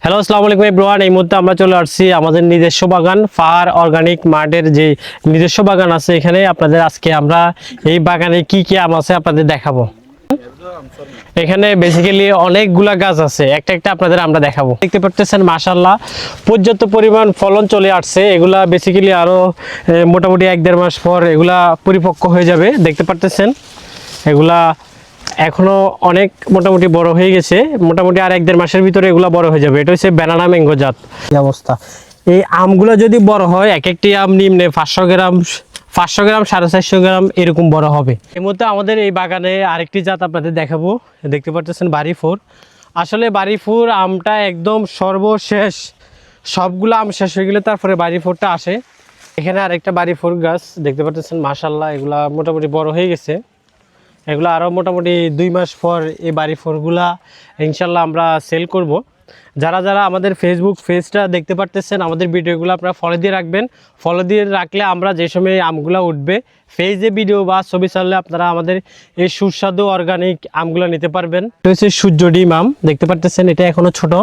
Hello, আসসালামু আলাইকুম everyone. এই মুহূর্তে আমরা চলে আসছি আমাদের নিজস্ব বাগান ফাহার অর্গানিক মার্টের যে নিজস্ব বাগান আছে, এখানে আপনাদের আজকে আমরা এই বাগানে কি কি আম আছে আপনাদের দেখাবো। এখানে বেসিক্যালি অনেকগুলা গাছ আছে, একটা একটা আপনাদের আমরা দেখাবো। দেখতে পাচ্ছেন মাশাআল্লাহ পর্যাপ্ত পরিমাণ ফলন চলে আসছে। এগুলা বেসিক্যালি আরো মোটামুটি 1-1.5 মাস পর এগুলা পরিপক্ক হয়ে যাবে। দেখতে পাচ্ছেন এগুলা এখনো অনেক মোটামুটি বড় হয়ে গেছে, মোটামুটি আর 1-1.5 মাসের ভিতরে এগুলা বড় হয়ে যাবে। এটা হচ্ছে ব্যানানা ম্যাঙ্গো জাত। এই অবস্থা, এই আমগুলো যদি বড় হয় এক একটি আম নিম্নে 500 গ্রাম 450 গ্রাম এরকম বড় হবে। এই মুহূর্তে আমাদের এই বাগানে আরেকটি জাত আপনাদের দেখাবো। দেখতে পাচ্ছেন বাড়িফোর। আসলে বাড়িফোর আমটা একদম সর্বশেষ, সবগুলো আম শেষ হয়ে গেলে তারপরে বাড়িফোরটা আসে। এখানে আরেকটা বাড়িফোর গাছ দেখতে পাচ্ছেন মাশাআল্লাহ, এগুলা মোটামুটি বড় হয়ে গেছে। এগুলো আরও মোটামুটি 2 মাস পর এই বাড়িফোরগুলা ইনশাল্লাহ আমরা সেল করব। যারা যারা আমাদের ফেসবুক পেজটা দেখতে পারতেছেন, আমাদের ভিডিওগুলো আপনারা ফলো দিয়ে রাখবেন। ফলো দিয়ে রাখলে আমরা যে সময় আমগুলো উঠবে পেজে ভিডিও বা ছবি ছাড়লে আপনারা আমাদের এই সুস্বাদু অর্গানিক আমগুলো নিতে পারবেন। এটা হচ্ছে সূর্য ডিম আম, দেখতে পারতেছেন এটা এখনও ছোট।